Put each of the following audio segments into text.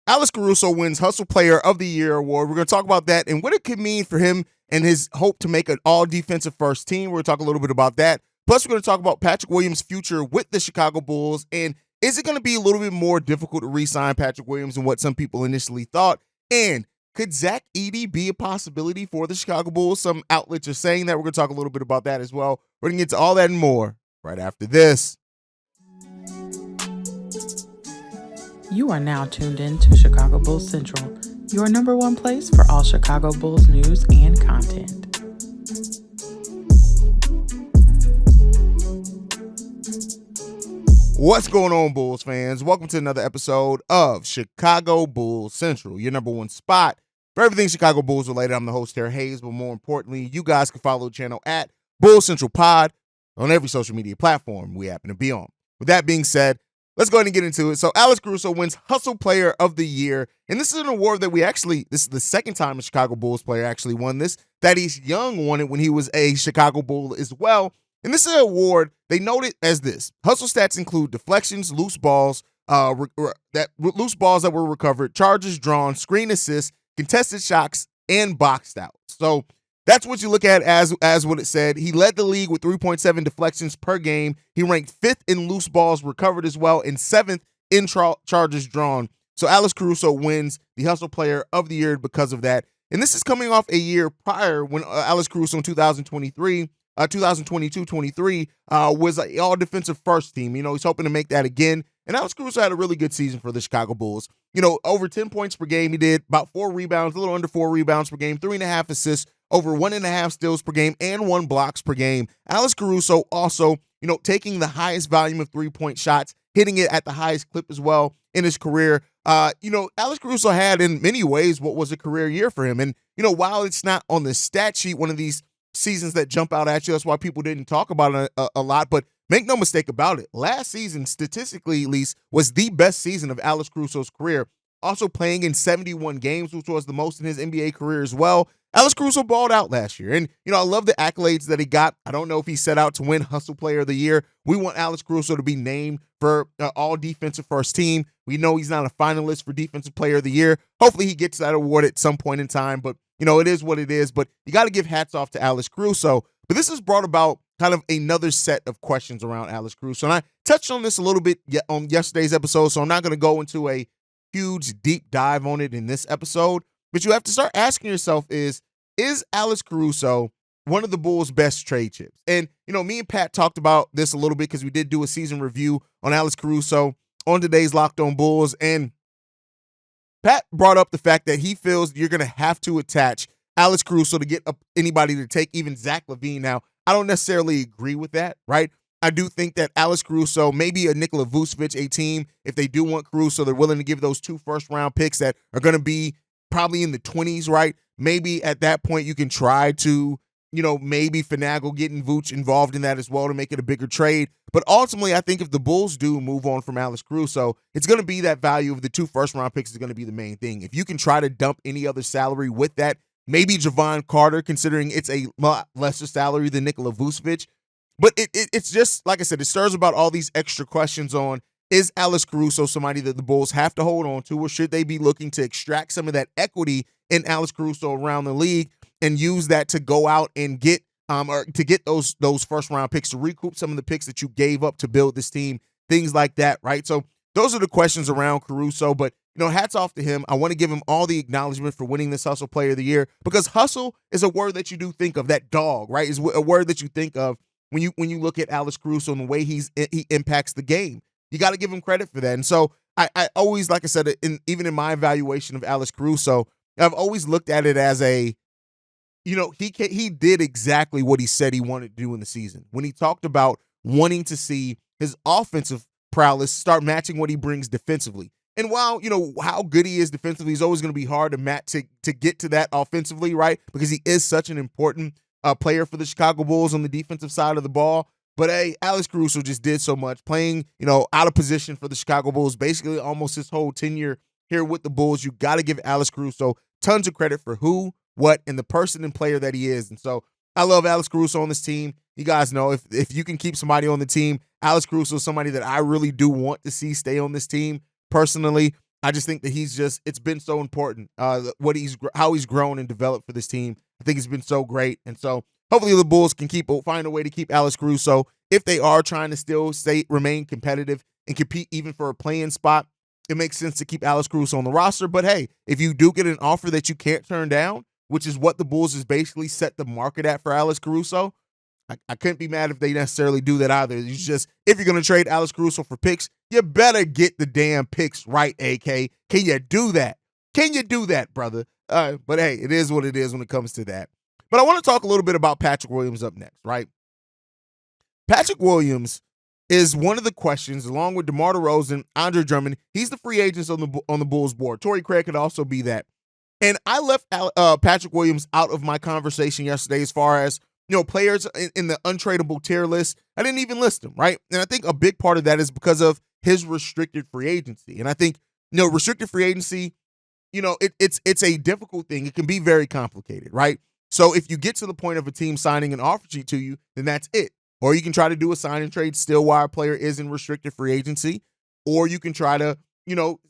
Alex Caruso wins Hustle Player of the Year award. We're going to talk about that and what it could mean for him and his hope to make an all-defensive first team. We're going to talk a little bit about that. Plus, we're going to talk about Patric Williams' future with the Chicago Bulls, and is it going to be a little bit more difficult to re-sign Patric Williams than what some people initially thought? And could Zach Edey be a possibility for the Chicago Bulls? Some outlets are saying that. We're going to talk a little bit about that as well. We're going to get to all that and more right after this. You are now tuned in to Chicago Bulls Central, your number one place for all Chicago Bulls news and content. What's going on, Bulls fans? Welcome to another episode of Chicago Bulls Central, your number one spot for everything Chicago Bulls related. I'm the host here, Haize, but more importantly, you guys can follow the channel at Bulls Central Pod on every social media platform we happen to be on. With that being said, let's go ahead and get into it. So Alex Caruso wins Hustle Player of the Year, and this is an award that this is the second time a Chicago Bulls player actually won this. Thaddeus Young won it when he was a Chicago Bull as well. And this is an award, they note it as this. Hustle stats include deflections, loose balls that were recovered, charges drawn, screen assists, contested shots, and boxed out. So that's what you look at as what it said. He led the league with 3.7 deflections per game. He ranked 5th in loose balls recovered as well, and 7th in charges drawn. So Alex Caruso wins the Hustle Player of the Year because of that. And this is coming off a year prior when Alex Caruso in 2022-23 was an all-defensive first team. You know, he's hoping to make that again. And Alex Caruso had a really good season for the Chicago Bulls. You know, over 10 points per game. He did about 4 rebounds, a little under 4 rebounds per game, 3.5 assists, over 1.5 steals per game, and 1 blocks per game. Alex Caruso also, you know, taking the highest volume of three-point shots, hitting it at the highest clip as well in his career. You know, Alex Caruso had in many ways what was a career year for him. And, you know, while it's not on the stat sheet, one of these seasons that jump out at you, that's why people didn't talk about it a lot, but make no mistake about it, last season, statistically at least, was the best season of Alex Caruso's career. Also playing in 71 games, which was the most in his NBA career as well. Alex Caruso balled out last year. And, you know, I love the accolades that he got. I don't know if he set out to win Hustle Player of the Year. We want Alex Caruso to be named for all defensive first team. We know he's not a finalist for Defensive Player of the Year. Hopefully he gets that award at some point in time, but you know, it is what it is, but you got to give hats off to Alex Caruso. But this has brought about kind of another set of questions around Alex Caruso. And I touched on this a little bit on yesterday's episode, so I'm not going to go into a huge deep dive on it in this episode. But you have to start asking yourself is Alex Caruso one of the Bulls' best trade chips? And, you know, me and Pat talked about this a little bit because we did do a season review on Alex Caruso on today's Locked On Bulls. And Pat brought up the fact that he feels you're going to have to attach Alex Caruso to get anybody to take, even Zach LaVine. Now, I don't necessarily agree with that, right? I do think that Alex Caruso, maybe a Nikola Vucevic, a team, if they do want Caruso, they're willing to give those 2 first-round picks that are going to be probably in the 20s, right? Maybe at that point you can try to, you know, maybe finagle getting Vooch involved in that as well to make it a bigger trade. But ultimately, I think if the Bulls do move on from Alex Caruso, it's going to be that value of the 2 first-round picks is going to be the main thing. If you can try to dump any other salary with that, maybe Javon Carter, considering it's a lot lesser salary than Nikola Vucevic. But it's just, like I said, it stirs about all these extra questions on, is Alex Caruso somebody that the Bulls have to hold on to, or should they be looking to extract some of that equity in Alex Caruso around the league and use that to go out and get or to get those first round picks, to recoup some of the picks that you gave up to build this team, things like that, right? So those are the questions around Caruso, but you know, hats off to him. I want to give him all the acknowledgement for winning this Hustle Player of the Year, because hustle is a word that you do think of, that dog, right? Is a word that you think of when you look at Alex Caruso and the way he impacts the game. You got to give him credit for that. And so I always, like I said, even in my evaluation of Alex Caruso, I've always looked at it as a, you know, he did exactly what he said he wanted to do in the season. When he talked about wanting to see his offensive prowess start matching what he brings defensively. And while, you know, how good he is defensively is always going to be hard to match to get to that offensively, right? Because he is such an important player for the Chicago Bulls on the defensive side of the ball. But hey, Alex Caruso just did so much, playing, you know, out of position for the Chicago Bulls, basically almost his whole tenure here with the Bulls. You got to give Alex Caruso tons of credit for who, what, and the person and player that he is. And so I love Alex Caruso on this team. You guys know if you can keep somebody on the team, Alex Caruso is somebody that I really do want to see stay on this team personally. I just think that it's been so important, how he's grown and developed for this team. I think it's been so great. And so hopefully the Bulls can find a way to keep Alex Caruso if they are trying to still remain competitive and compete even for a play-in spot. It makes sense to keep Alex Caruso on the roster. But hey, if you do get an offer that you can't turn down, which is what the Bulls has basically set the market at for Alex Caruso, I couldn't be mad if they necessarily do that either. It's just, if you're going to trade Alex Caruso for picks, you better get the damn picks right, AK. Can you do that? Can you do that, brother? But hey, it is what it is when it comes to that. But I want to talk a little bit about Patric Williams up next, right? Patric Williams is one of the questions, along with DeMar DeRozan, Andre Drummond. He's the free agents on the Bulls board. Torrey Craig could also be that. And I left Patric Williams out of my conversation yesterday as far as, players in the untradeable tier list. I didn't even list them, right? And I think a big part of that is because of his restricted free agency. And I think, restricted free agency, it's a difficult thing. It can be very complicated, right? So if you get to the point of a team signing an offer sheet to you, then that's it. Or you can try to do a sign and trade still while a player is in restricted free agency, or you can try to,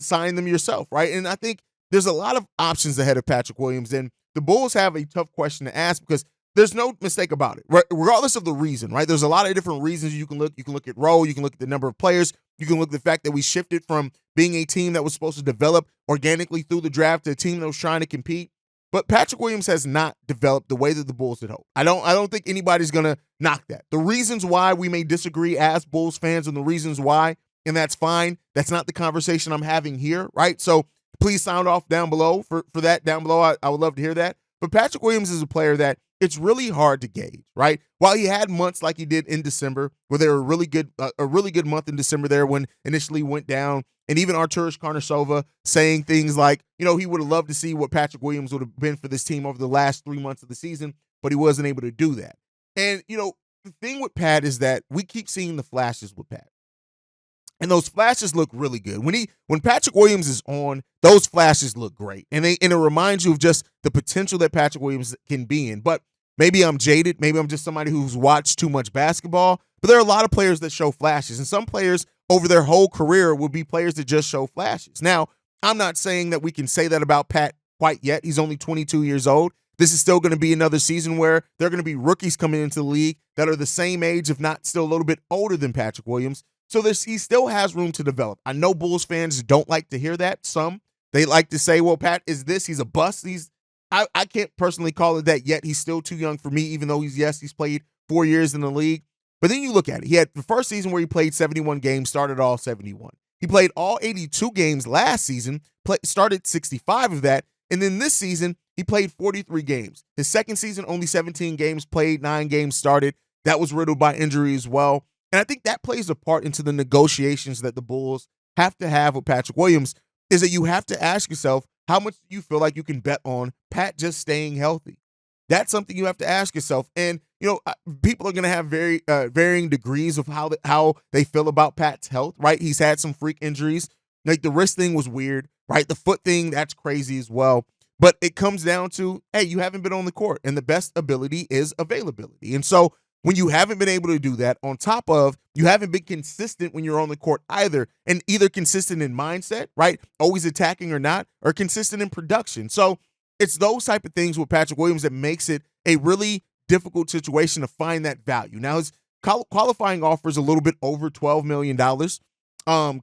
sign them yourself, right? And I think there's a lot of options ahead of Patric Williams, and the Bulls have a tough question to ask because there's no mistake about it, right? Regardless of the reason, right? There's a lot of different reasons you can look. You can look at role. You can look at the number of players. You can look at the fact that we shifted from being a team that was supposed to develop organically through the draft to a team that was trying to compete. But Patric Williams has not developed the way that the Bulls had hoped. I don't think anybody's going to knock that. The reasons why we may disagree as Bulls fans and the reasons why, and that's fine. That's not the conversation I'm having here, right? So please sound off down below for that down below. I would love to hear that. But Patric Williams is a player that it's really hard to gauge, right? While he had months like he did in December, where they were a really good month in December there when initially went down, and even Arturas Karnisovas saying things like, he would have loved to see what Patric Williams would have been for this team over the last 3 months of the season, but he wasn't able to do that. And, the thing with Pat is that we keep seeing the flashes with Pat. And those flashes look really good. When Patric Williams is on, those flashes look great. And it reminds you of just the potential that Patric Williams can be in. But maybe I'm jaded. Maybe I'm just somebody who's watched too much basketball. But there are a lot of players that show flashes. And some players over their whole career will be players that just show flashes. Now, I'm not saying that we can say that about Pat quite yet. He's only 22 years old. This is still going to be another season where there are going to be rookies coming into the league that are the same age, if not still a little bit older than Patric Williams. So he still has room to develop. I know Bulls fans don't like to hear that. Some, they like to say, well, Pat is this, he's a bust. I can't personally call it that yet. He's still too young for me, even though he's played 4 years in the league. But then you look at it. He had the first season where he played 71 games, started all 71. He played all 82 games last season, started 65 of that. And then this season, he played 43 games. His second season, only 17 games played, 9 games started. That was riddled by injury as well. And I think that plays a part into the negotiations that the Bulls have to have with Patric Williams, is that you have to ask yourself, how much do you feel like you can bet on Pat just staying healthy? That's something you have to ask yourself. And, people are going to have varying degrees of how they feel about Pat's health, right? He's had some freak injuries. Like the wrist thing was weird, right? The foot thing, that's crazy as well. But it comes down to, hey, you haven't been on the court, and the best ability is availability. And so when you haven't been able to do that, on top of you haven't been consistent when you're on the court either, and either consistent in mindset, right, always attacking or not, or consistent in production. So it's those type of things with Patric Williams that makes it a really difficult situation to find that value. Now, his qualifying offer is a little bit over $12 million.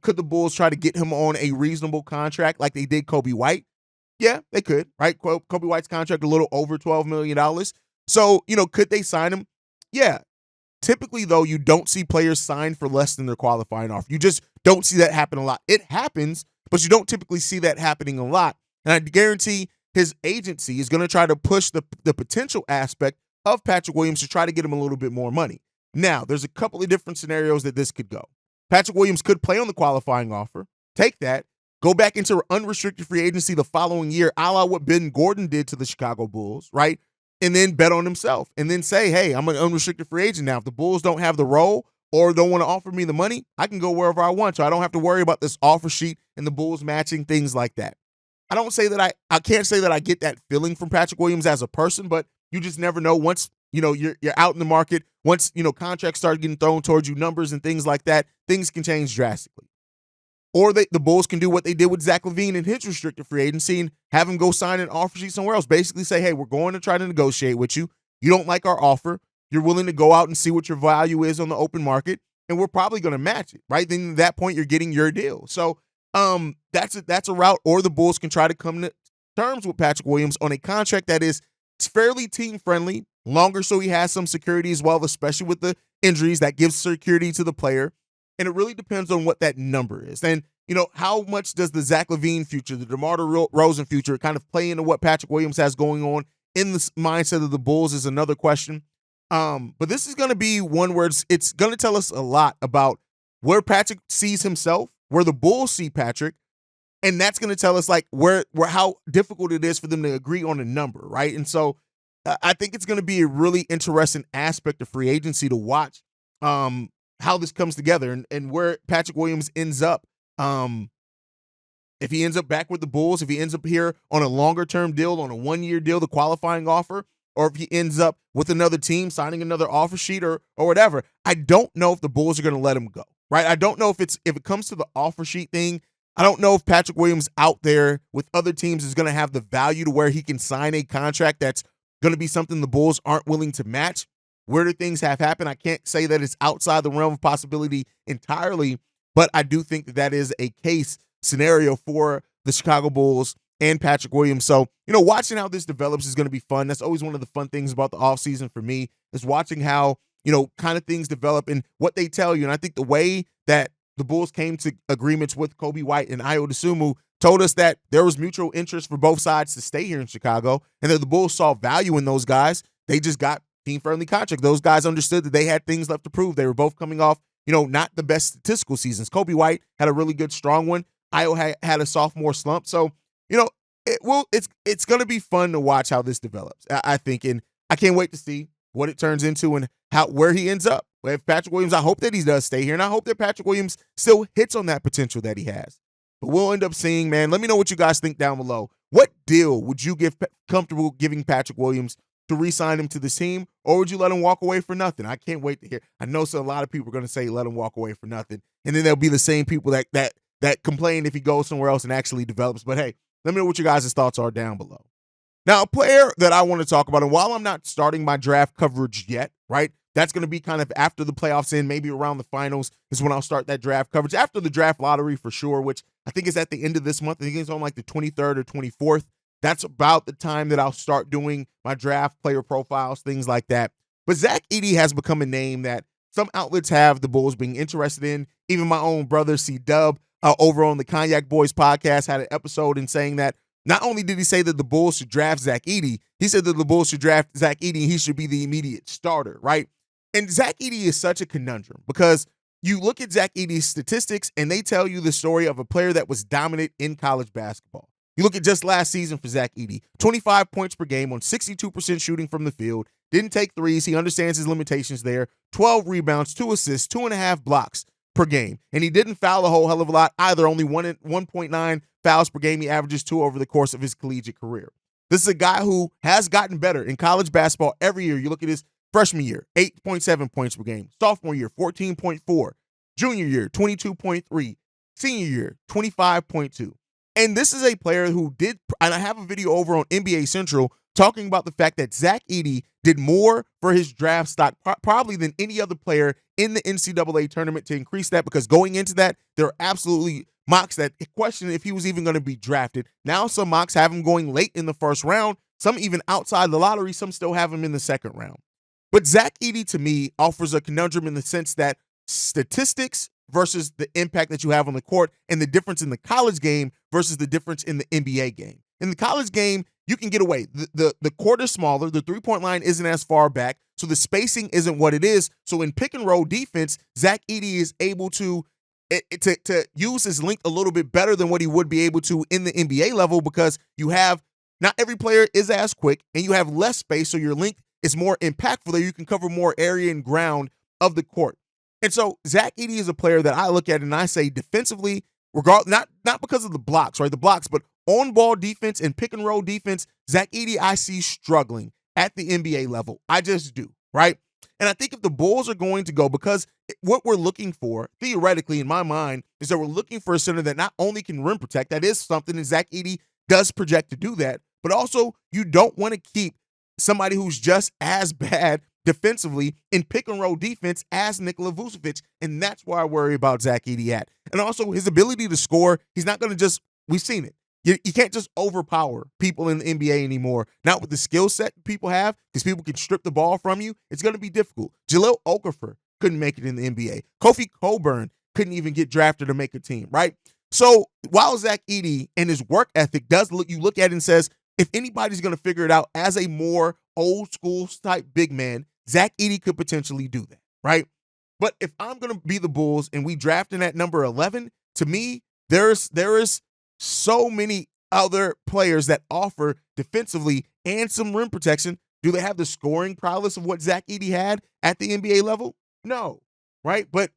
Could the Bulls try to get him on a reasonable contract like they did Kobe White? Yeah, they could, right? Kobe White's contract a little over $12 million. So, could they sign him? Yeah. Typically, though, you don't see players sign for less than their qualifying offer. You just don't see that happen a lot. It happens, but you don't typically see that happening a lot. And I guarantee his agency is going to try to push the potential aspect of Patric Williams to try to get him a little bit more money. Now, there's a couple of different scenarios that this could go. Patric Williams could play on the qualifying offer, take that, go back into unrestricted free agency the following year, a la what Ben Gordon did to the Chicago Bulls, right? And then bet on himself and then say, hey, I'm an unrestricted free agent now. If the Bulls don't have the role or don't want to offer me the money, I can go wherever I want. So I don't have to worry about this offer sheet and the Bulls matching, things like that. I don't say that I can't say that I get that feeling from Patric Williams as a person, but you just never know. Once, you're out in the market, once, contracts start getting thrown towards you, numbers and things like that, things can change drastically. Or the Bulls can do what they did with Zach LaVine in his restricted free agency and have him go sign an offer sheet somewhere else. Basically say, hey, we're going to try to negotiate with you. You don't like our offer. You're willing to go out and see what your value is on the open market, and we're probably going to match it, right? Then at that point, you're getting your deal. So that's a route. Or the Bulls can try to come to terms with Patric Williams on a contract that is fairly team-friendly, longer so he has some security as well, especially with the injuries. That gives security to the player. And it really depends on what that number is. And, how much does the Zach LaVine future, the DeMar DeRozan future kind of play into what Patric Williams has going on in the mindset of the Bulls is another question. But this is going to be one where it's going to tell us a lot about where Patric sees himself, where the Bulls see Patric, and that's going to tell us like where how difficult it is for them to agree on a number, right? And so I think it's going to be a really interesting aspect of free agency to watch how this comes together and where Patric Williams ends up. If he ends up back with the Bulls, if he ends up here on a longer-term deal, on a one-year deal, the qualifying offer, or if he ends up with another team signing another offer sheet or whatever. I don't know if the Bulls are going to let him go, right? I don't know if it comes to the offer sheet thing, I don't know if Patric Williams out there with other teams is going to have the value to where he can sign a contract that's going to be something the Bulls aren't willing to match. Where do things have happened? I can't say that it's outside the realm of possibility entirely, but I do think that is a case scenario for the Chicago Bulls and Patric Williams. So, watching how this develops is going to be fun. That's always one of the fun things about the offseason for me is watching how, kind of things develop and what they tell you. And I think the way that the Bulls came to agreements with Kobe White and Ayo Dosunmu told us that there was mutual interest for both sides to stay here in Chicago and that the Bulls saw value in those guys. They just got team-friendly contracts. Those guys understood that they had things left to prove. They were both coming off, not the best statistical seasons. Kobe White had a really good, strong one. Ayo had a sophomore slump. So, it's going to be fun to watch how this develops, I think. And I can't wait to see what it turns into and where he ends up. If Patric Williams, I hope that he does stay here, and I hope that Patric Williams still hits on that potential that he has. But we'll end up seeing, man. Let me know what you guys think down below. What deal would you get comfortable giving Patric Williams to re-sign him to this team, or would you let him walk away for nothing? I can't wait to hear. I know a lot of people are going to say let him walk away for nothing, and then there'll be the same people that complain if he goes somewhere else and actually develops. But hey, let me know what you guys' thoughts are down below. Now, a player that I want to talk about, and while I'm not starting my draft coverage yet, right, that's going to be kind of after the playoffs end, maybe around the finals is when I'll start that draft coverage. After the draft lottery for sure, which I think is at the end of this month. I think it's on like the 23rd or 24th. That's about the time that I'll start doing my draft player profiles, things like that. But Zach Edey has become a name that some outlets have the Bulls being interested in. Even my own brother, C-Dub, over on the Cognac Boys podcast, had an episode in saying that not only did he say that the Bulls should draft Zach Edey, he said that the Bulls should draft Zach Edey and he should be the immediate starter, right? And Zach Edey is such a conundrum because you look at Zach Edey's statistics and they tell you the story of a player that was dominant in college basketball. You look at just last season for Zach Edey, 25 points per game on 62% shooting from the field, didn't take threes. He understands his limitations there. 12 rebounds, 2 assists, 2.5 blocks per game. And he didn't foul a whole hell of a lot either, only 1.9 fouls per game. He averages 2 over the course of his collegiate career. This is a guy who has gotten better in college basketball every year. You look at his freshman year, 8.7 points per game. Sophomore year, 14.4. Junior year, 22.3. Senior year, 25.2. And this is a player who did, and I have a video over on NBA Central talking about the fact that Zach Edey did more for his draft stock probably than any other player in the NCAA tournament to increase that, because going into that, there are absolutely mocks that question if he was even going to be drafted. Now some mocks have him going late in the first round, some even outside the lottery, some still have him in the second round. But Zach Edey, to me, offers a conundrum in the sense that statistics versus the impact that you have on the court and the difference in the college game versus the difference in the NBA game. In the college game, you can get away. The court is smaller. The three-point line isn't as far back, so the spacing isn't what it is. So in pick-and-roll defense, Zach Edey is able to use his length a little bit better than what he would be able to in the NBA level, because you have not every player is as quick and you have less space, so your length is more impactful there. You can cover more area and ground of the court. And so Zach Edey is a player that I look at and I say defensively, not because of the blocks, right? The blocks, but on-ball defense and pick-and-roll defense, Zach Edey I see struggling at the NBA level. I just do, right? And I think if the Bulls are going to go, because what we're looking for, theoretically, in my mind, is that we're looking for a center that not only can rim protect, that is something, and Zach Edey does project to do that, but also you don't want to keep somebody who's just as bad defensively in pick and roll defense as Nikola Vucevic. And that's why I worry about Zach Edey at. And also his ability to score, he's not going to just, we've seen it. You can't just overpower people in the NBA anymore. Not with the skill set people have, because people can strip the ball from you. It's going to be difficult. Jahlil Okafor couldn't make it in the NBA. Kofi Cockburn couldn't even get drafted to make a team, right? So while Zach Edey and his work ethic does look, you look at it and says, if anybody's going to figure it out as a more old school type big man, Zach Edey could potentially do that, right? But if I'm going to be the Bulls and we drafting at number 11, to me, there is so many other players that offer defensively and some rim protection. Do they have the scoring prowess of what Zach Edey had at the NBA level? No, right? But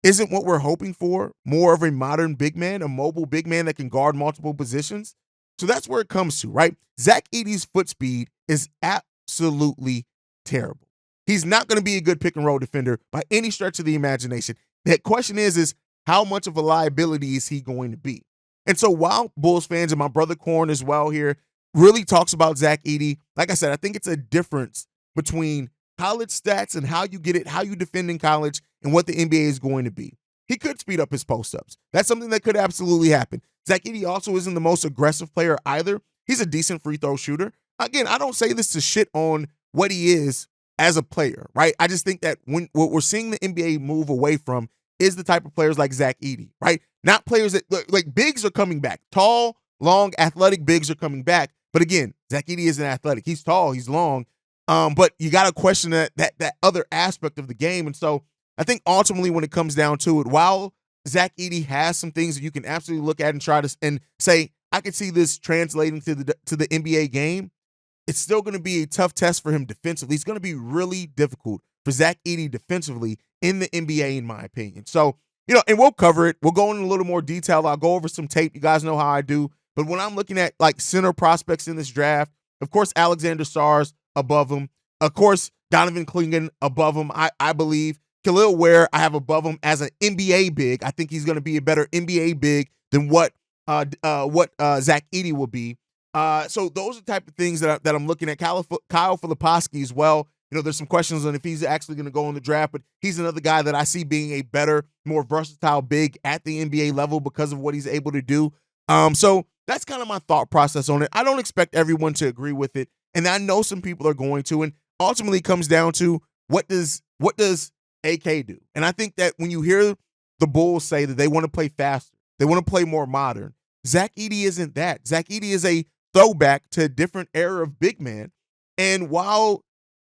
isn't what we're hoping for more of a modern big man, a mobile big man that can guard multiple positions? So that's where it comes to, right? Zach Edey's foot speed is absolutely terrible. He's not going to be a good pick and roll defender by any stretch of the imagination. The question is how much of a liability is he going to be? And so while Bulls fans, and my brother Korn as well here, really talks about Zach Edey, like I said, I think it's a difference between college stats and how you get it, how you defend in college, and what the NBA is going to be. He could speed up his post-ups. That's something that could absolutely happen. Zach Edey also isn't the most aggressive player either. He's a decent free throw shooter. Again, I don't say this to shit on what he is as a player, right? I just think that when what we're seeing the NBA move away from is the type of players like Zach Edey, right? Not players that, like, bigs are coming back. Tall, long, athletic bigs are coming back. But again, Zach Edey isn't athletic. He's tall, he's long. But you got to question that other aspect of the game. And so I think ultimately when it comes down to it, while Zach Edey has some things that you can absolutely look at and try to and say, I could see this translating to the NBA game, it's still going to be a tough test for him defensively. It's going to be really difficult for Zach Edey defensively in the NBA, in my opinion. So, and we'll cover it. We'll go in a little more detail. I'll go over some tape. You guys know how I do. But when I'm looking at like center prospects in this draft, of course, Alexander Sarr above him. Of course, Donovan Clingan above him, I believe. Khalil Ware, I have above him as an NBA big. I think he's going to be a better NBA big than what Zach Edey will be. So those are the type of things that I'm looking at. Kyle Filipowski as well. There's some questions on if he's actually going to go in the draft, but he's another guy that I see being a better, more versatile big at the NBA level because of what he's able to do. So that's kind of my thought process on it. I don't expect everyone to agree with it, and I know some people are going to, and ultimately it comes down to what does AK do? And I think that when you hear the Bulls say that they want to play faster, they want to play more modern, Zach Edey isn't that. Zach Edey is a throwback to a different era of big man. And while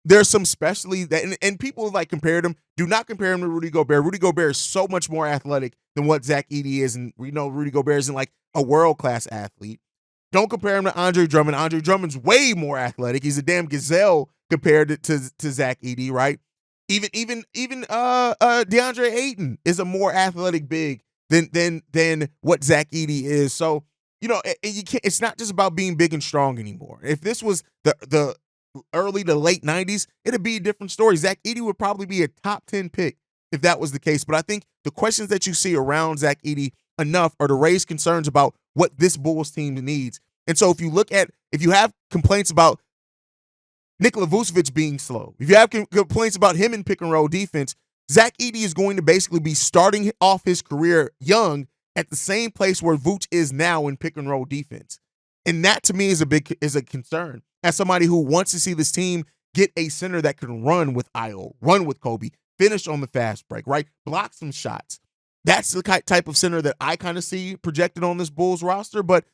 there's some specialty that, and people like compared him, do not compare him to Rudy Gobert. Rudy Gobert is so much more athletic than what Zach Edey is. And we know Rudy Gobert isn't like a world-class athlete. Don't compare him to Andre Drummond. Andre Drummond's way more athletic. He's a damn gazelle compared to Zach Edey, right? Even DeAndre Ayton is a more athletic big than what Zach Edey is. So, you can't. It's not just about being big and strong anymore. If this was the early to late 90s, it'd be a different story. Zach Edey would probably be a top 10 pick if that was the case. But I think the questions that you see around Zach Edey enough are to raise concerns about what this Bulls team needs. And so if you have complaints about Nikola Vucevic being slow, if you have complaints about him in pick and roll defense, Zach Edey is going to basically be starting off his career young at the same place where Vooch is now in pick and roll defense. And that to me is a concern. As somebody who wants to see this team get a center that can run with Io, run with Kobe, finish on the fast break, right? Block some shots. That's the type of center that I kind of see projected on this Bulls roster. But,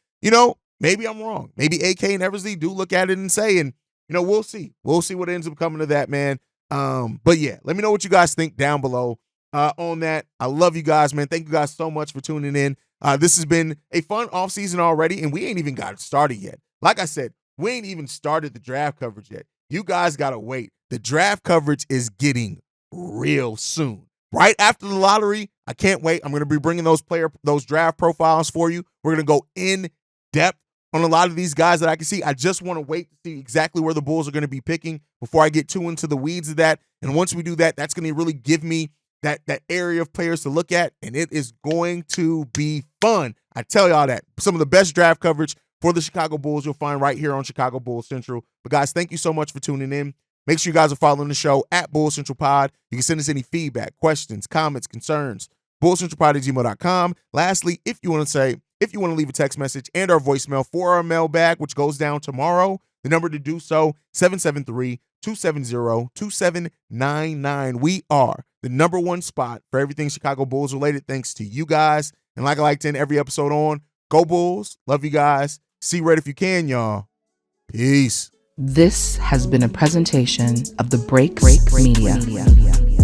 maybe I'm wrong. Maybe AK and Eversley do look at it and say, and, we'll see. We'll see what ends up coming to that, man. But yeah, let me know what you guys think down below on that. I love you guys, man. Thank you guys so much for tuning in. This has been a fun offseason already, and we ain't even got it started yet. Like I said, we ain't even started the draft coverage yet. You guys got to wait. The draft coverage is getting real soon. Right after the lottery, I can't wait. I'm going to be bringing those draft profiles for you. We're going to go in depth on a lot of these guys that I can see. I just want to wait to see exactly where the Bulls are going to be picking before I get too into the weeds of that. And once we do that, that's going to really give me that area of players to look at, and it is going to be fun. I tell y'all that. Some of the best draft coverage for the Chicago Bulls you'll find right here on Chicago Bulls Central. But guys, thank you so much for tuning in. Make sure you guys are following the show at Bulls Central Pod. You can send us any feedback, questions, comments, concerns, bullcentralpod@gmail.com. Lastly, if you want to leave a text message and our voicemail for our mailbag, which goes down tomorrow, the number to do so, 773-270-2799. We are the number one spot for everything Chicago Bulls related, thanks to you guys. And like I like to end every episode on, go Bulls. Love you guys. See red if you can, y'all. Peace. This has been a presentation of the Break Media.